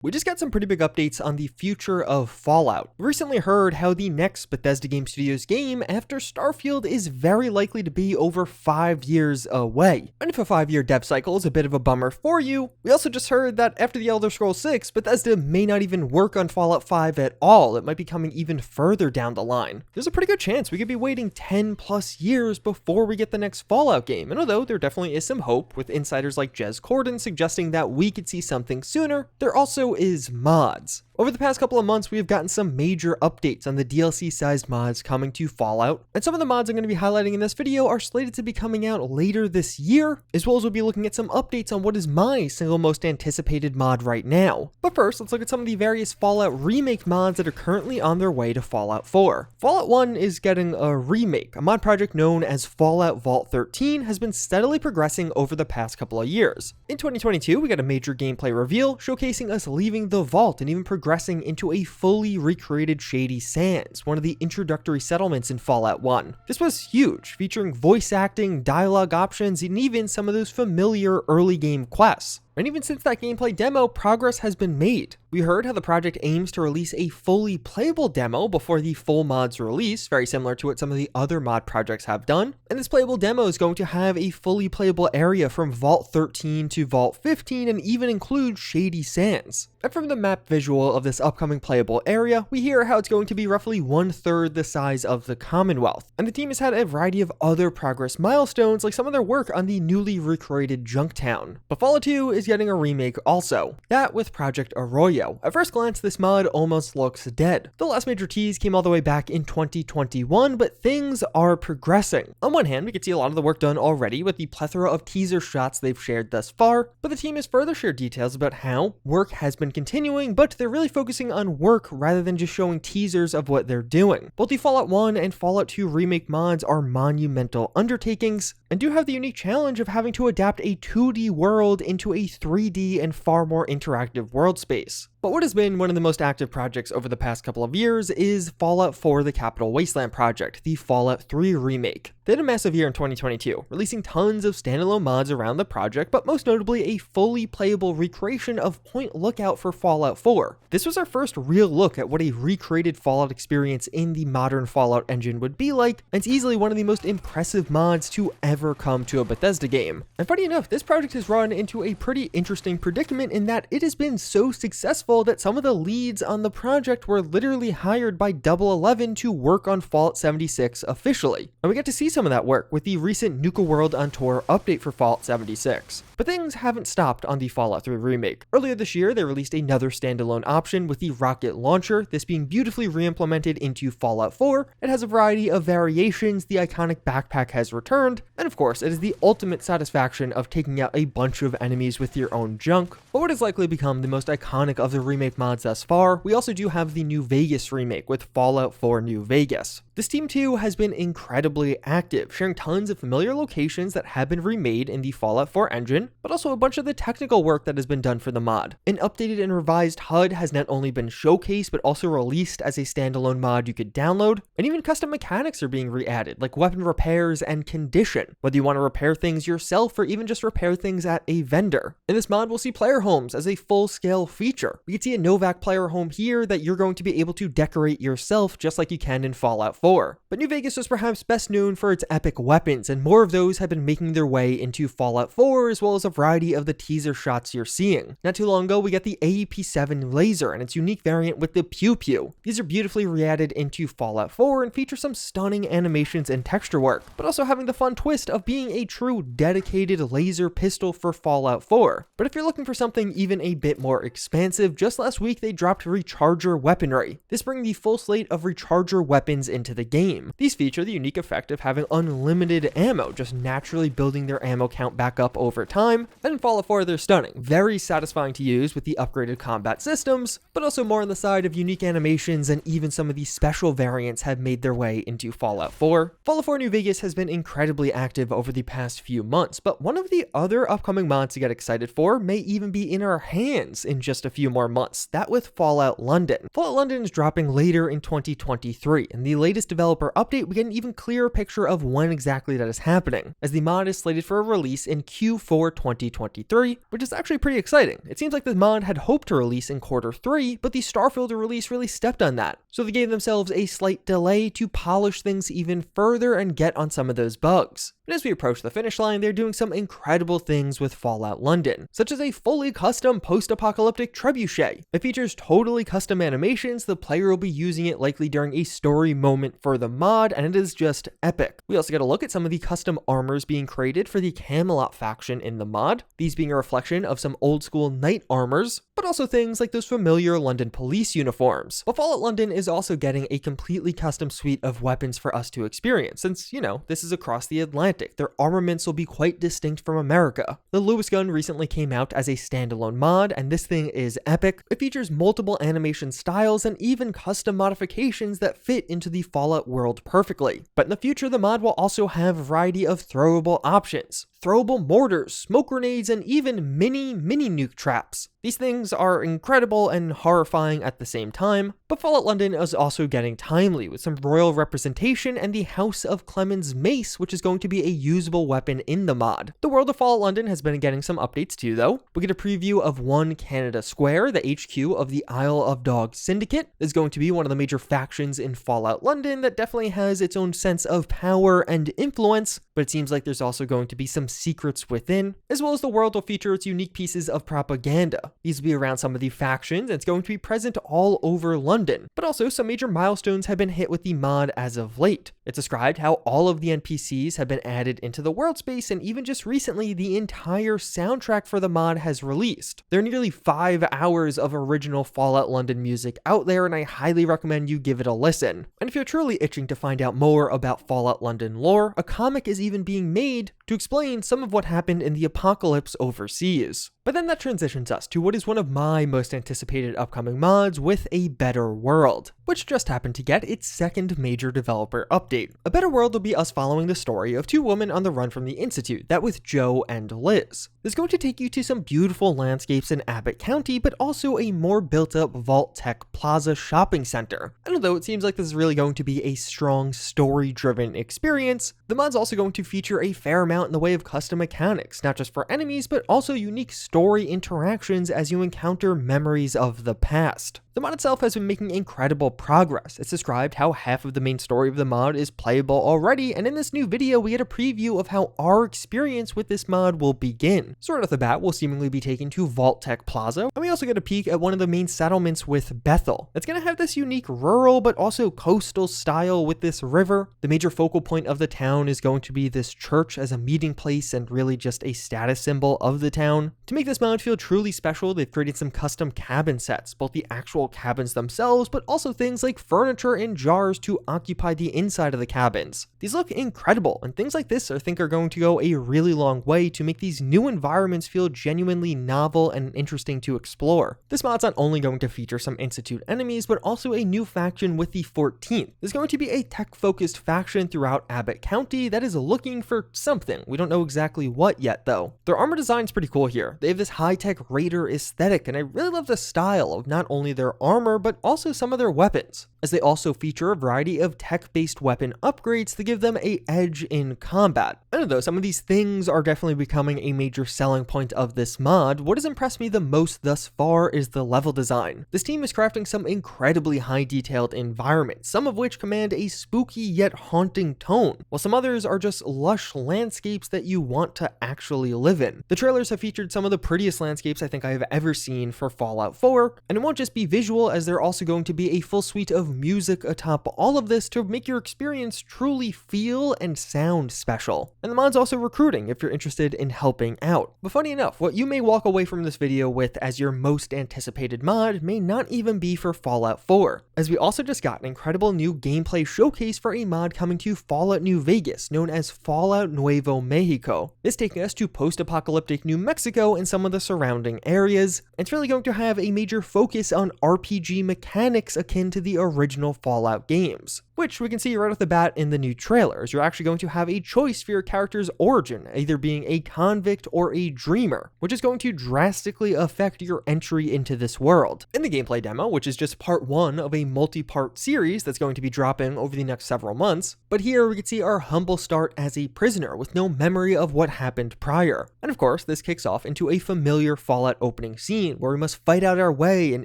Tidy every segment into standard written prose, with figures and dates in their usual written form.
We just got some pretty big updates on the future of Fallout. We recently heard how the next Bethesda Game Studios game after Starfield is very likely to be over 5 years away. And if a 5-year dev cycle is a bit of a bummer for you, we also just heard that after the Elder Scrolls 6, Bethesda may not even work on Fallout 5 at all. It might be coming even further down the line. There's a pretty good chance we could be waiting 10 plus years before we get the next Fallout game. And although there definitely is some hope, with insiders like Jez Corden suggesting that we could see something sooner, there also is mods. Over the past couple of months, we have gotten some major updates on the DLC-sized mods coming to Fallout, and some of the mods I'm going to be highlighting in this video are slated to be coming out later this year, as well as we'll be looking at some updates on what is my single most anticipated mod right now. But first, let's look at some of the various Fallout Remake mods that are currently on their way to Fallout 4. Fallout 1 is getting a remake. A mod project known as Fallout Vault 13 has been steadily progressing over the past couple of years. In 2022, we got a major gameplay reveal showcasing us leaving the vault and even progressing into a fully recreated Shady Sands, one of the introductory settlements in Fallout 1. This was huge, featuring voice acting, dialogue options, and even some of those familiar early game quests. And even since that gameplay demo, progress has been made. We heard how the project aims to release a fully playable demo before the full mod's release, very similar to what some of the other mod projects have done. And this playable demo is going to have a fully playable area from Vault 13 to Vault 15 and even include Shady Sands. And from the map visual of this upcoming playable area, we hear how it's going to be roughly 1/3 the size of the Commonwealth. And the team has had a variety of other progress milestones, like some of their work on the newly recreated Junktown. But Fallout 2 is getting a remake also, that with Project Arroyo. At first glance, this mod almost looks dead. The last major tease came all the way back in 2021, but things are progressing. On one hand, we can see a lot of the work done already with the plethora of teaser shots they've shared thus far, but the team has further shared details about how work has been continuing, but they're really focusing on work rather than just showing teasers of what they're doing. Both the Fallout 1 and Fallout 2 remake mods are monumental undertakings and do have the unique challenge of having to adapt a 2D world into a 3D and far more interactive world space. But what has been one of the most active projects over the past couple of years is Fallout 4 The Capital Wasteland project, the Fallout 3 remake. They had a massive year in 2022, releasing tons of standalone mods around the project, but most notably a fully playable recreation of Point Lookout for Fallout 4. This was our first real look at what a recreated Fallout experience in the modern Fallout engine would be like, and it's easily one of the most impressive mods to ever come to a Bethesda game. And funny enough, this project has run into a pretty interesting predicament in that it has been so successful that some of the leads on the project were literally hired by Double 11 to work on Fallout 76 officially. And we get to see some of that work with the recent Nuka World on Tour update for Fallout 76. But things haven't stopped on the Fallout 3 remake. Earlier this year, they released another standalone option with the rocket launcher, this being beautifully re-implemented into Fallout 4. It has a variety of variations, the iconic backpack has returned, and of course, it is the ultimate satisfaction of taking out a bunch of enemies with your own junk. But what has likely become the most iconic of the remake mods thus far, we also do have the New Vegas remake with Fallout 4 New Vegas. This team too has been incredibly active, sharing tons of familiar locations that have been remade in the Fallout 4 engine, but also a bunch of the technical work that has been done for the mod. An updated and revised HUD has not only been showcased, but also released as a standalone mod you could download, and even custom mechanics are being re-added, like weapon repairs and condition, whether you want to repair things yourself or even just repair things at a vendor. In this mod, we'll see player homes as a full-scale feature. We can see a Novac player home here that you're going to be able to decorate yourself just like you can in Fallout 4. But New Vegas is perhaps best known for its epic weapons, and more of those have been making their way into Fallout 4, as well as a variety of the teaser shots you're seeing. Not too long ago, we got the AEP-7 laser and its unique variant with the Pew-Pew. These are beautifully re-added into Fallout 4 and feature some stunning animations and texture work, but also having the fun twist of being a true dedicated laser pistol for Fallout 4. But if you're looking for something even a bit more expansive, just last week they dropped Recharger weaponry. This brings the full slate of Recharger weapons into the game. These feature the unique effect of having unlimited ammo, just naturally building their ammo count back up over time. And in Fallout 4 they're stunning, very satisfying to use with the upgraded combat systems, but also more on the side of unique animations, and even some of these special variants have made their way into Fallout 4. Fallout 4 New Vegas has been incredibly active active over the past few months, but one of the other upcoming mods to get excited for may even be in our hands in just a few more months, that with Fallout London. Fallout London is dropping later in 2023, and the latest developer update we get an even clearer picture of when exactly that is happening, as the mod is slated for a release in Q4 2023, which is actually pretty exciting. It seems like the mod had hoped to release in Q3, but the Starfield release really stepped on that, so they gave themselves a slight delay to polish things even further and get on some of those bugs. But as we approach the finish line, they're doing some incredible things with Fallout London, such as a fully custom post-apocalyptic trebuchet. It features totally custom animations. The player will be using it likely during a story moment for the mod, and it is just epic. We also get a look at some of the custom armors being created for the Camelot faction in the mod, these being a reflection of some old school knight armors, but also things like those familiar London police uniforms. But Fallout London is also getting a completely custom suite of weapons for us to experience, since, this is across the Atlantic. Their armaments will be quite distinct from America. The Lewis gun recently came out as a standalone mod, and this thing is epic. It features multiple animation styles and even custom modifications that fit into the Fallout world perfectly. But in the future, the mod will also have a variety of throwable options. Throwable mortars, smoke grenades, and even mini nuke traps. These things are incredible and horrifying at the same time, but Fallout London is also getting timely with some royal representation and the House of Clemen's mace, which is going to be a usable weapon in the mod. The world of Fallout London has been getting some updates too, though. We get a preview of One Canada Square, the HQ of the Isle of Dogs Syndicate. Is going to be one of the major factions in Fallout London that definitely has its own sense of power and influence, but it seems like there's also going to be some secrets within, as well as the world will feature its unique pieces of propaganda. These will be around some of the factions, and it's going to be present all over London, but also some major milestones have been hit with the mod as of late. It's described how all of the NPCs have been added into the world space, and even just recently, the entire soundtrack for the mod has released. There are nearly 5 hours of original Fallout London music out there, and I highly recommend you give it a listen. And if you're truly itching to find out more about Fallout London lore, a comic is even being made to explain some of what happened in the apocalypse overseas. But then that transitions us to what is one of my most anticipated upcoming mods with A Better World, which just happened to get its second major developer update. A Better World will be us following the story of 2 women on the run from the Institute, that with Joe and Liz. This is going to take you to some beautiful landscapes in Abbott County, but also a more built-up Vault-Tec Plaza shopping center. And although it seems like this is really going to be a strong story-driven experience, the mod's also going to feature a fair amount in the way of custom mechanics, not just for enemies, but also unique story interactions as you encounter memories of the past. The mod itself has been making incredible progress. It's described how half of the main story of the mod is playable already, and in this new video we get a preview of how our experience with this mod will begin. So right off the bat, we'll seemingly be taken to Vault-Tec Plaza, and we also get a peek at one of the main settlements with Bethel. It's going to have this unique rural but also coastal style with this river. The major focal point of the town is going to be this church as a meeting place and really just a status symbol of the town. To make this mod feel truly special, they've created some custom cabin sets, both the actual cabins themselves, but also things like furniture and jars to occupy the inside of the cabins. These look incredible, and things like this I think are going to go a really long way to make these new environments feel genuinely novel and interesting to explore. This mod's not only going to feature some Institute enemies, but also a new faction with the 14th. There's going to be a tech-focused faction throughout Abbott County that is looking for something. We don't know exactly what yet, though. Their armor design's pretty cool here. They have this high-tech raider aesthetic, and I really love the style of not only their armor, but also some of their weapons, as they also feature a variety of tech-based weapon upgrades to give them an edge in combat. I don't know, some of these things are definitely becoming a major selling point of this mod. What has impressed me the most thus far is the level design. This team is crafting some incredibly high-detailed environments, some of which command a spooky yet haunting tone, while some others are just lush landscapes that you want to actually live in. The trailers have featured some of the prettiest landscapes I think I have ever seen for Fallout 4, and it won't just be visual, as they're also going to be a full suite of music atop all of this to make your experience truly feel and sound special. And the mod's also recruiting if you're interested in helping out. But funny enough, what you may walk away from this video with as your most anticipated mod may not even be for Fallout 4, as we also just got an incredible new gameplay showcase for a mod coming to Fallout New Vegas, known as Fallout Nuevo Mexico. This taking us to post-apocalyptic New Mexico and some of the surrounding areas. It's really going to have a major focus on RPG mechanics akin to the original Fallout games, which we can see right off the bat in the new trailers. You're actually going to have a choice for your character's origin, either being a convict or a dreamer, which is going to drastically affect your entry into this world. In the gameplay demo, which is just part 1 of a multi-part series that's going to be dropping over the next several months, but here we can see our humble start as a prisoner with no memory of what happened prior. And of course, this kicks off into a familiar Fallout opening scene where we must fight out our way and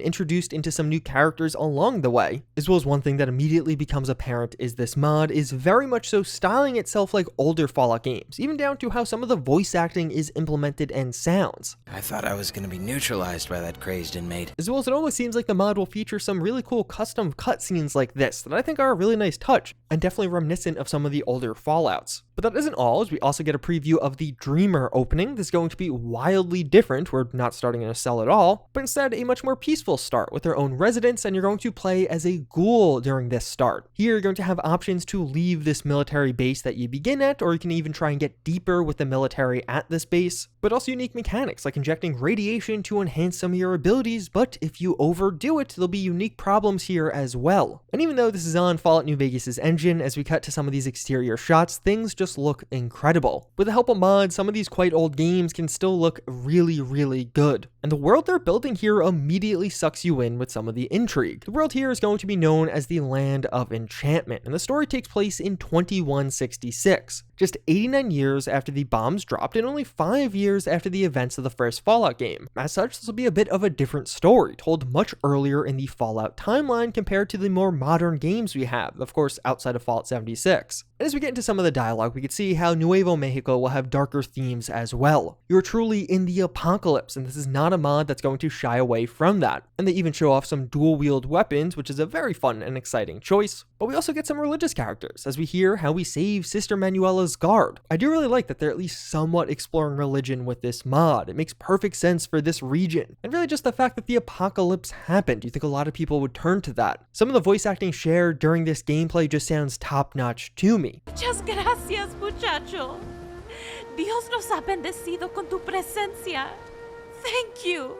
introduced into some new characters along the way, as well as one thing that immediately becomes apparent is this mod is very much so styling itself like older Fallout games, even down to how some of the voice acting is implemented and sounds. I thought I was gonna be neutralized by that crazed inmate. As well as it almost seems like the mod will feature some really cool custom cutscenes like this that I think are a really nice touch and definitely reminiscent of some of the older Fallouts. But that isn't all, as we also get a preview of the Dreamer opening. This is going to be wildly different. We're not starting in a cell at all, but instead a much more peaceful start with their own residence, and you're going to play as a ghoul during this start. Here you're going to have options to leave this military base that you begin at, or you can even try and get deeper with the military at this base, but also unique mechanics like injecting radiation to enhance some of your abilities, but if you overdo it, there'll be unique problems here as well. And even though this is on Fallout New Vegas' engine, as we cut to some of these exterior shots, things just look incredible. With the help of mods, some of these quite old games can still look really good. And the world they're building here immediately sucks you in with some of the intrigue. The world here is going to be known as the Land of Enchantment, and the story takes place in 2166. Just 89 years after the bombs dropped and only 5 years after the events of the first Fallout game. As such, this will be a bit of a different story, told much earlier in the Fallout timeline compared to the more modern games we have, of course outside of Fallout 76. And as we get into some of the dialogue, we can see how Nuevo Mexico will have darker themes as well. You're truly in the apocalypse, and this is not a mod that's going to shy away from that. And they even show off some dual-wield weapons, which is a very fun and exciting choice. But we also get some religious characters, as we hear how we save Sister Manuela's guard. I do really like that they're at least somewhat exploring religion with this mod. It makes perfect sense for this region. And really just the fact that the apocalypse happened, you think a lot of people would turn to that. Some of the voice acting shared during this gameplay just sounds top-notch to me. Muchas gracias, muchacho. Dios nos ha bendecido con tu presencia. Thank you.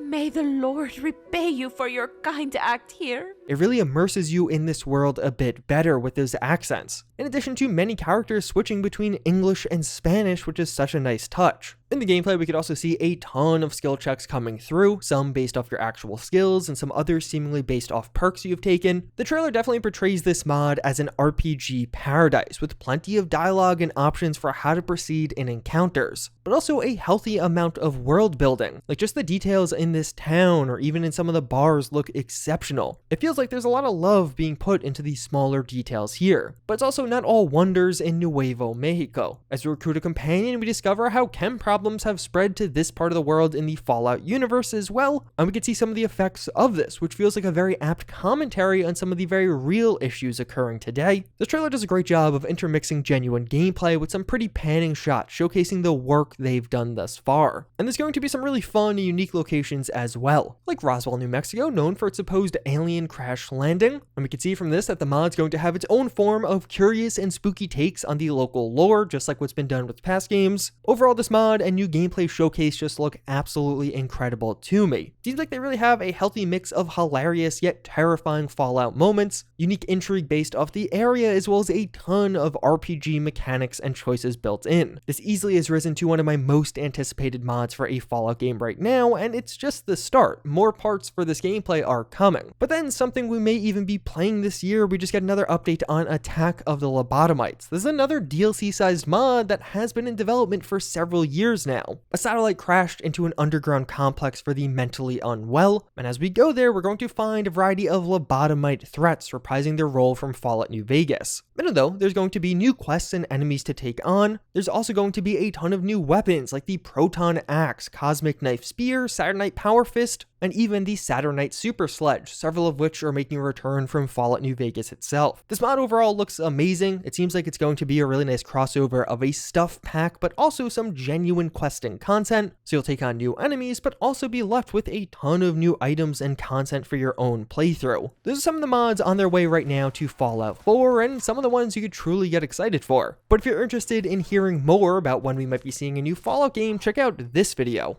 May the Lord repay you for your kind act here. It really immerses you in this world a bit better with those accents, in addition to many characters switching between English and Spanish, which is such a nice touch. In the gameplay, we could also see a ton of skill checks coming through, some based off your actual skills and some others seemingly based off perks you've taken. The trailer definitely portrays this mod as an RPG paradise, with plenty of dialogue and options for how to proceed in encounters, but also a healthy amount of world building. Like just the details in this town or even in some of the bars look exceptional. It feels like there's a lot of love being put into these smaller details here, but it's also not all wonders in Nuevo Mexico. As we recruit a companion, we discover how chem problems have spread to this part of the world in the Fallout universe as well, and we can see some of the effects of this, which feels like a very apt commentary on some of the very real issues occurring today. The trailer does a great job of intermixing genuine gameplay with some pretty panning shots showcasing the work they've done thus far. And there's going to be some really fun and unique locations as well, like Roswell, New Mexico, known for its supposed alien crash landing, and we can see from this that the mod's going to have its own form of curious and spooky takes on the local lore, just like what's been done with past games. Overall, this mod and new gameplay showcase just look absolutely incredible to me. Seems like they really have a healthy mix of hilarious yet terrifying Fallout moments, unique intrigue based off the area, as well as a ton of RPG mechanics and choices built in. This easily has risen to one of my most anticipated mods for a Fallout game right now, and it's just the start. More parts for this gameplay are coming. But then something we may even be playing this year, we just get another update on Attack of the Lobotomites. This is another DLC-sized mod that has been in development for several years now. A satellite crashed into an underground complex for the mentally unwell, and as we go there, we're going to find a variety of lobotomite threats reprising their role from Fallout New Vegas. And though there's going to be new quests and enemies to take on, there's also going to be a ton of new weapons like the Proton Axe, Cosmic Knife Spear, Saturnite Power Fist, and even the Saturnite Super Sledge, several of which are making a return from Fallout New Vegas itself. This mod overall looks amazing. It seems like it's going to be a really nice crossover of a stuff pack, but also some genuine questing content, so you'll take on new enemies, but also be left with a ton of new items and content for your own playthrough. Those are some of the mods on their way right now to Fallout 4, and some of the ones you could truly get excited for. But if you're interested in hearing more about when we might be seeing a new Fallout game, check out this video.